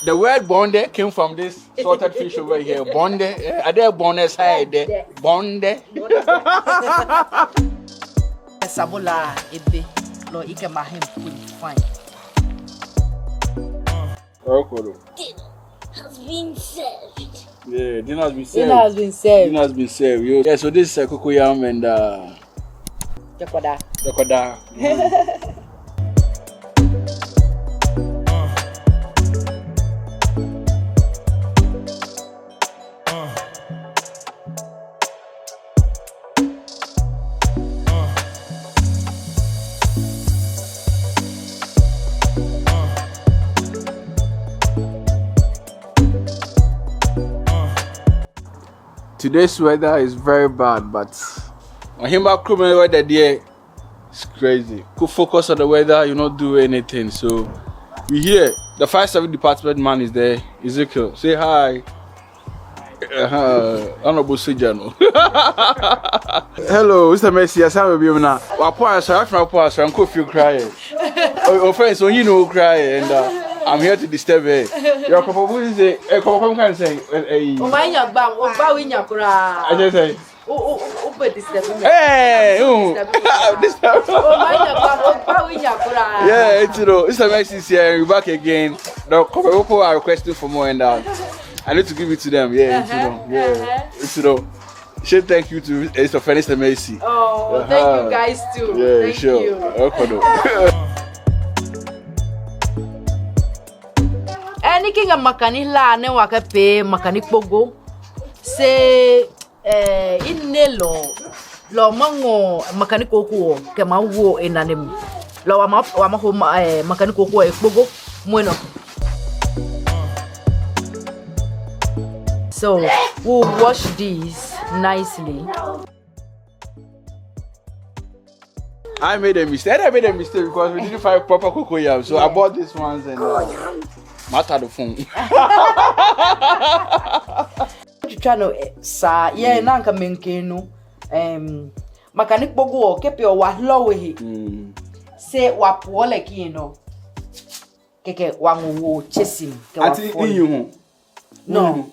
The word bonde came from this salted fish over here. Bonde. Are there bonde side there? Bonde. Sabola ebe. Lo ike mahim fine. Dinner has been served. Yeah, dinner has been served. Dinner has been served. Dinner has been served. Yeah, so this is cocoyam and Jakwada. Today's weather is very bad, but on him back Krobo weather there, it's crazy. Could focus on the weather, you not do anything. So we here. The fire service department man is there. Ezekiel, say hi. Honorable Sujano. Hello, Mr. Messi. I saw you now. I'm could crying. Oh, friends, so you know cry and. I'm here to disturb her. Your Krobo say, Krobo can say, Oh my yagba, oh ba we nyakura. I just say, oh be disturb me. Hey, disturb. Oh my yagba, oh ba we nyakura. Yeah, it's Mr. Messi is here. We're back again. The Krobo are requesting for more and I need to give it to them. Yeah, Say thank you to Mr. Messi. Oh, thank you guys too. Yeah, thank sure. you. Okay. Anything a makanila ne waka pe makanik pogo say in nelo lo mango makanik kokuo ke ma wo enanem lo wa ma ho makanik kokuo e pogo bueno. So we'll wash these nicely. I made a mistake because we didn't find proper cocoyam, so I bought these ones and matter the phone. You try no sa yeah nanka menkenu makanik pogo kepe o wa lowe he say wa po like you know keke wa wo chesim ke wa fo no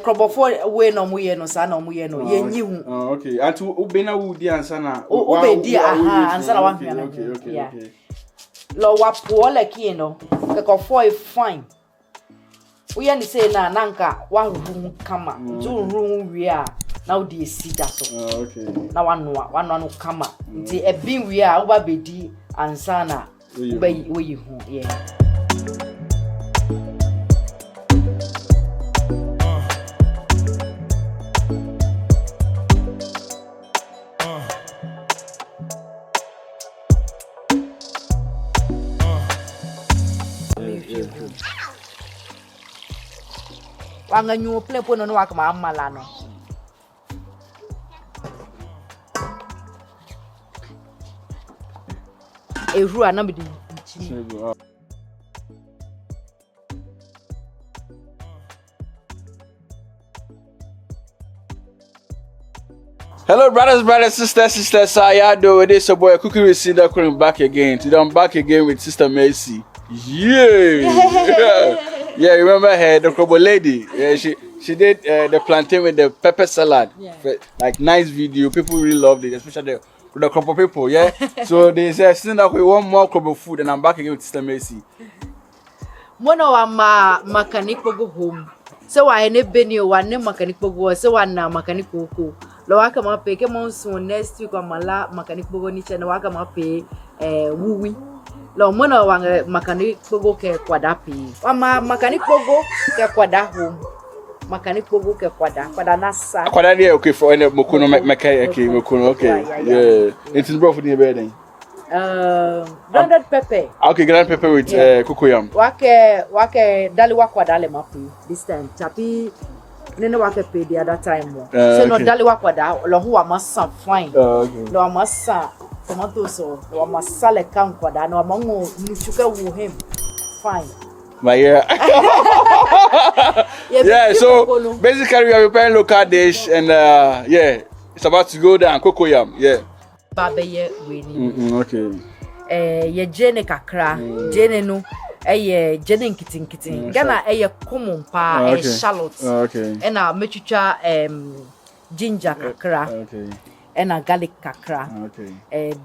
Krobo for we no mu ye no sa no mu ye no ye nyi hu okay ati ubena wo di ansa na ubedi aha ansa na wa hwe na okay lo wa po like you know keke for fine we yan say na nanka wa ru kama do ru wi a na wo di esi da so okay na wa no kama nti e bin wi a wo ba bedi ansa na we yi hu yeah. Wanga nyu play po no waka ma amala no ehru anam di Hello brothers, sisters, how y'all doing? This your boy Cookie Receiver coming back again. Today I'm back again with Sister Messi. Yeah, remember her, the Krobo lady. Yeah, she did the plantain with the pepper salad. Yeah. Like nice video. People really loved it, especially the Krobo people. Yeah. So they said, "Since that we want more Krobo food," and I'm back again with Sister Messi. Mono wa makanik pogo home. So wa ene beni o wa ne makanik pogo so wa na makanik koko. Lo wa kama pe ke monso next week wa mala makanik pogo ni chena wa kama pe wuwi. Lo mono wa makanik pogo ke kwadapi. Wa makanik pogo ke kwada home. Makanik pogo ke kwada nasa. Kwada dey okay for any mokuno mekai okay mokuno okay. Yeah. It's bro for the bed then. Grounded pepper. Okay, grounded pepper with cocoyam. Wake dali wakwada le mapu this time. Tapi nene wake pay the other time. So no dali wakwada lo huwa masa fine. Okay. Lo masa tomato so lo masa le kan kwada no amango nuchuke wu him fine. But yeah. Yeah, so basically we are preparing local dish and yeah, it's about to go down cocoyam. Yeah. Babe ye we ni. Okay. Ye jene kakra, jene no Jenny kitten. Gana common pa shallot. Okay. And mechucha ginger kakra. Okay. And a garlic kakra. Okay.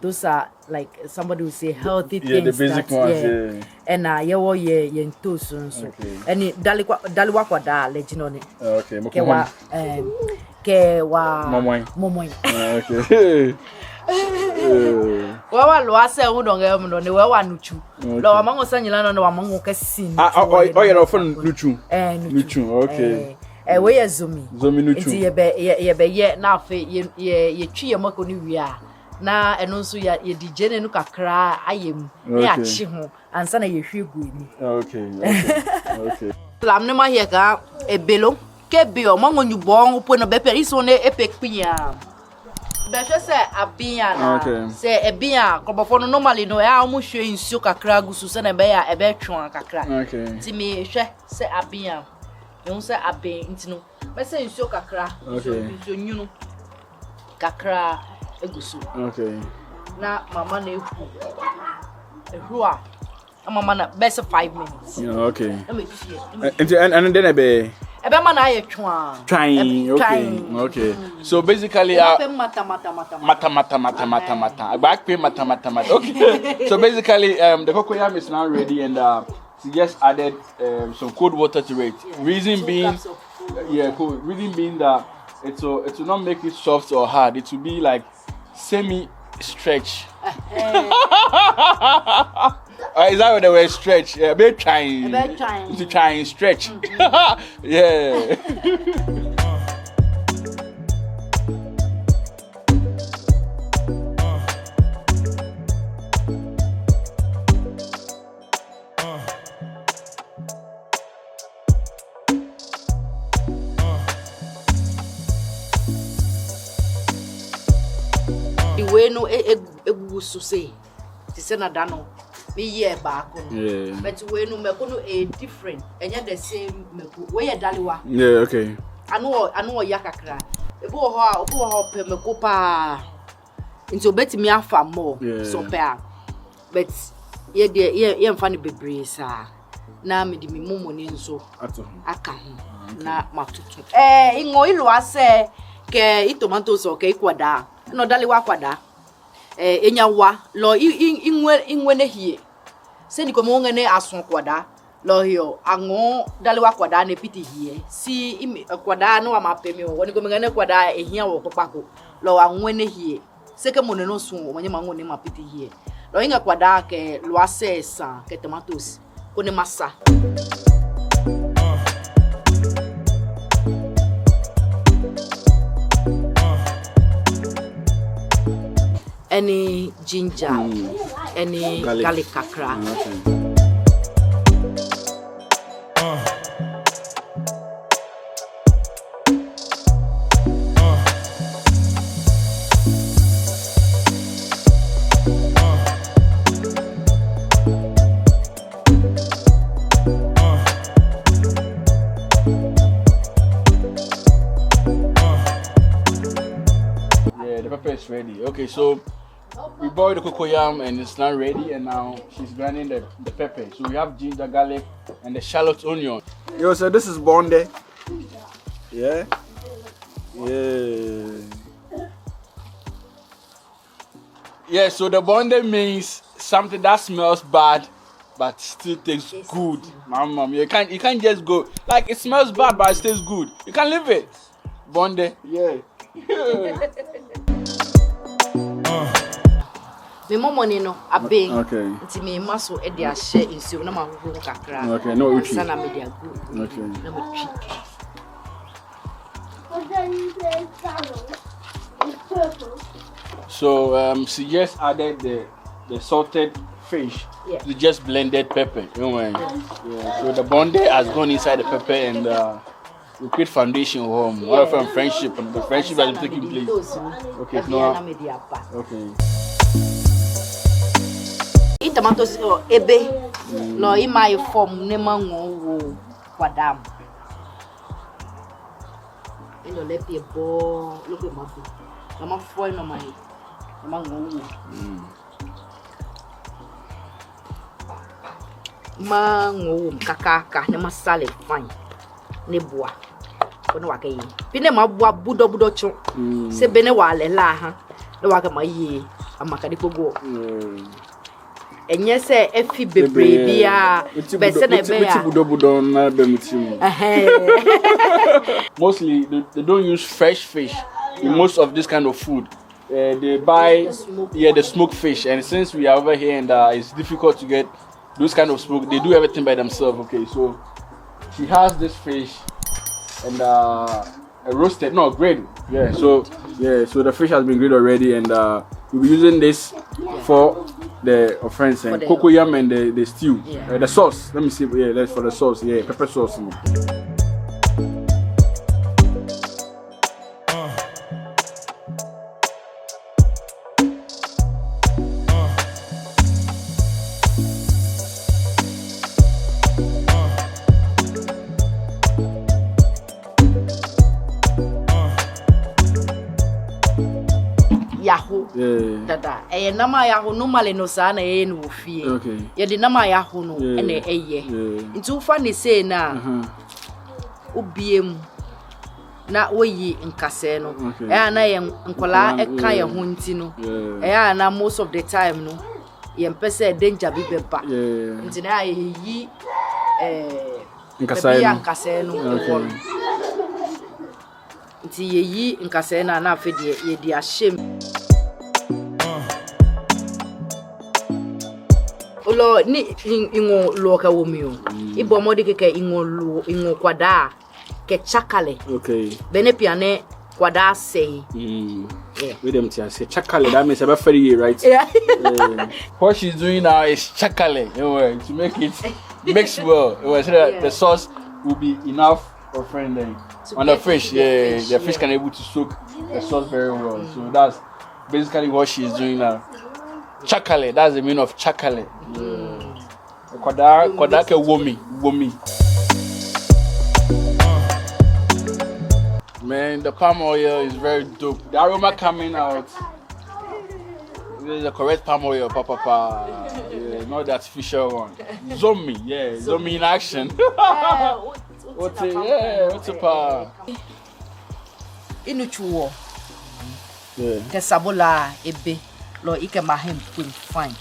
Those are like somebody will say healthy things. Yeah, the basic ones. Yeah. And ye toast so. And daliwa kwa da legend. Okay. Kewa momoy. Okay. Wa lo se hu don ga mu no ne wa nuchu. Lo wa mango sanyila no wa mango ka sin. Oh, you're often nuchu. Nuchu. Okay. We ye zomi nuchu. Nti ye be na afa ye twi ye mako ni wi a na eno nso ye di jene no kakra ayem na ya chi ho ansa na ye hwegu ni. Okay. Lam ne ma ye ga ebelo ke bi o mango nyubo po no be pe iso ne epekpia. Be hwe se abia na se ebia kobofo no normally no ya omo hwe nsuo kakra gusu se na be ya ebe twon kakra. Ti mi hwe se abia you say abe intino me say nsuo kakra so nsuo nyunu kakra egusu na mama na ehu a mama na best 5 minutes and then ebe ma na aye trying okay so basically mata back pay mata okay so basically the cocoyam is now ready and she just added some cold water to it. Reason being, cool. Reason being that it will not make it soft or hard. It will be like semi-stretch. Is that what the word stretch? Yeah, be trying. To try and stretch. Yeah. We no egusu say ti say na dano me year back but we no meko no different enya the same meko we ye daliwa okay anu ya kakra ebo ho pe meko pa nti obetimi afa more so pe but ye mfa ne bebre sa na me di me momo ni nso aka ho na matutu ingo ilu ase ke tomato so ke kwada no daliwa kwada enyawa lo inwe ne hie se ni komo ngene ason kwada lo hio ango daliwa kwada ne piti hie si kwada no amapemi woni komo ngene kwada ehia wo kokpako lo anwe ne hie se ke mono no sun o manye mango ne ma piti hie lo inga kwada ke lo asesa ke tomatoes ko ne masa any ginger, any garlic kakra. Yeah, the pepper is ready. Okay, so we boiled the cocoyam and it's now ready, and now she's grinding the pepper. So we have ginger, garlic, and the shallot onion. Yo, so this is bonde. Yeah. Yeah, so the bonde means something that smells bad but still tastes good. Mom, you can't just go like it smells bad but it tastes good. You can leave it. Bonde, yeah. Me momoni no abeng. Okay. Nti me maso e dia share insuo na mahuhu kakra. Okay, no uchi. Sana me dia go. Okay. Na me twi. So she just added the salted fish to just blended pepper. You know, yeah. So the bonde has gone inside the pepper and we create foundation home. One of our friendship and the friendship has been taking place. Okay, no. Okay. Tomatoes ebe lo my form ne mango wo kwadam elo le pie bo lo ke mafu na ma foi no mai na mango wo mango kakaka ne masale fine ne boa kono wakai pine ma boa budo cho se bene wale la ha ne waka mayi amaka dikpogo enye se efi bebre bia be se na be ya budo na be mutim mostly they don't use fresh fish in most of this kind of food. They buy the smoked fish, and since we are over here and it's difficult to get those kind of smoke, they do everything by themselves. Okay, so she has this fish and a roasted, no, grilled. Yeah, so the fish has been grilled already, and we'll be using this for the friends and cocoyam and the stew, the sauce. Let me see. Yeah, that's for the sauce. Yeah, pepper sauce. Yahoo. Dada. Nama Yahoo normally no sana no fie. Okay. The nama Yahoo no ene eye. Nti ufa ni say na obiem na oyi nkase no. Na ye nkola eka ye ho nti no. Na most of the time no ye mpese danger bi beba. Nti na yi nkase no. Nti ye yi nkase na afede ye di ashem. Olo ni ingo loka womio. Ibo modi keke ingo kwada ke chakale. Okay. Bene piane kwada say. Yeah. With them to say chakale, that means about 30 years, right? Yeah. What she's doing now is chakale, to make it mix well. So that the sauce will be enough for friend then. On the fish, the fish can able to soak the sauce very well. So that's basically what she's doing now. Chakale, that's the meaning of chakale. Kodake womi. Man, the palm oil is very dope. The aroma coming out. This is the correct palm oil, papa. Yeah, not the artificial one. Zombie in action. What's it, pa? Inuchuo. Yeah. Kesabola ebe. Lo ike mahem fine.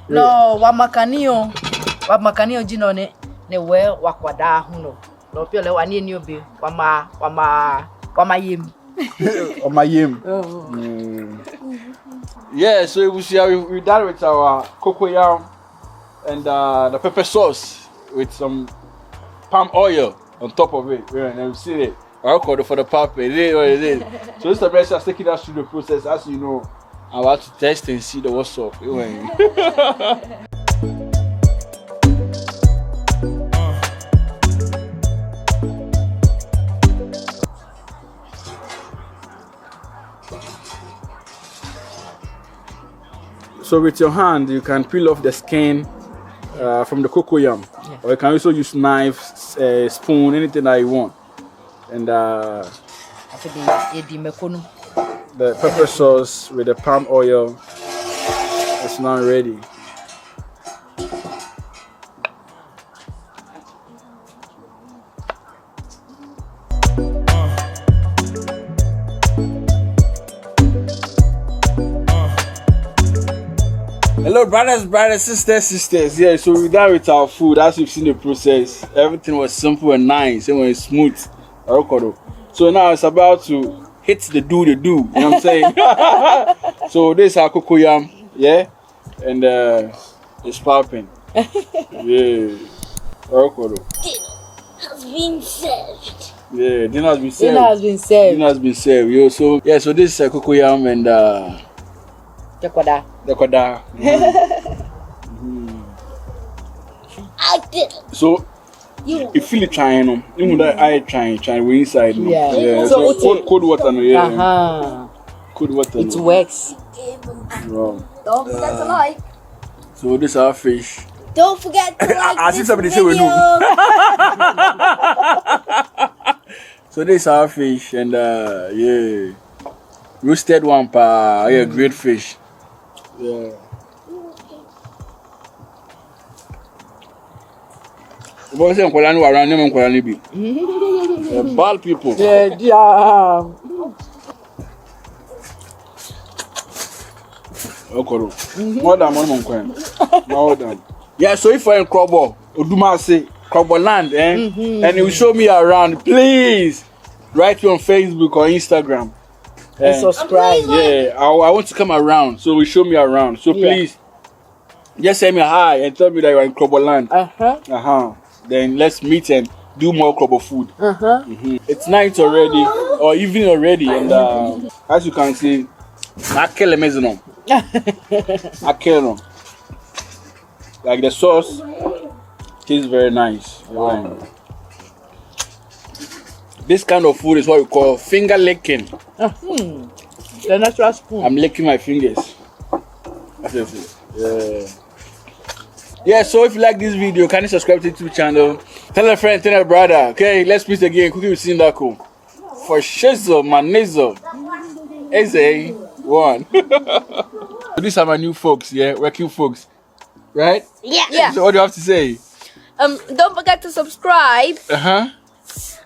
No, wamakanio jino ne we wakwada huno. No pio le wani ni obi wama yim. Wama yim. Yeah, so we done with our cocoyam and the pepper sauce with some palm oil on top of it. And then we see it. I called it for the pap. It is what it is. So this is the best that's taking us through the process. As you know, I want to test and see the what's up. So with your hand, you can peel off the skin from the cocoyam, or you can also use knife, spoon, anything that you want. And the pepper sauce with the palm oil is now ready. Hello brothers, sisters. Yeah, so we're done with our food. As you've seen the process, everything was simple and nice, and was smooth. So now it's about to hit the do, you know what I'm saying? So this is our cocoyam, yeah, and it's popping. Yeah. Dinner has been served. Yeah, dinner has been served. Dinner has been served. Yo, so this is cocoyam and Chakwada. The koda. I did. So You. if you trying no, you that I trying we inside no. Yeah. So So cold water no yeah. Cold water. It no. works. Wow. Don't forget to like. So this our fish. Don't forget to like I see this somebody say we video. So this is our fish and yeah, roasted one pa yeah, great fish. Yeah. What say nkwala no around them nkwala ni bi. Bad people. Yeah. Okoro. More than one nkwan. More than. Yeah, so if you're in Krobo, Oduma say Krobo land, and you show me around, please write me on Facebook or Instagram. And subscribe. Yeah, I want to come around, so you show me around. So please, just send me a hi and tell me that you're in Krobo land. Then let's meet and do more Krobo food. It's night already, or evening already, and as you can see, I kill a mezonom. I kill them. Like the sauce tastes very nice. This kind of food is what we call finger licking. The natural spoon. I'm licking my fingers. Yeah. Yeah, so if you like this video, can you subscribe to the YouTube channel? Tell a friend, tell a brother. Okay, let's meet again. Cooking with Sindako. For shizzle, manizo. Eze. One. These are my new folks, yeah, working folks. Right? Yeah. So what do you have to say? Don't forget to subscribe Uh-huh.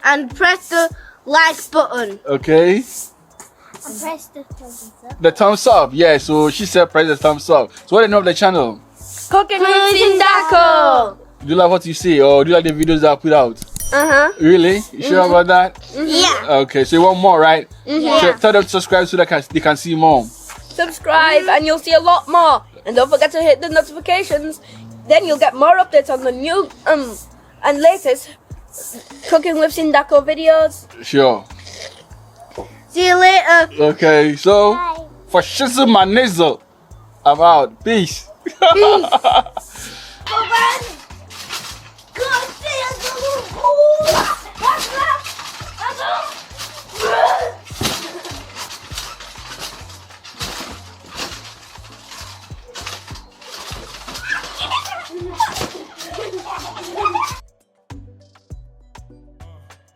and press the like button. Okay. And press the thumbs up. The thumbs up. Yeah, so she said press the thumbs up. So what do you know of the channel? Cooking with Sindako. Do you like what you see or do you like the videos that I put out? Really? You sure about that? Yeah. Okay, so you want more, right? So tell them to subscribe so that they can see more. Subscribe and you'll see a lot more. And don't forget to hit the notifications. Then you'll get more updates on the new and latest Cooking with Sindako videos. Sure. See you later. Okay, so for shizzle my nizzle, I'm out. Peace. Peace.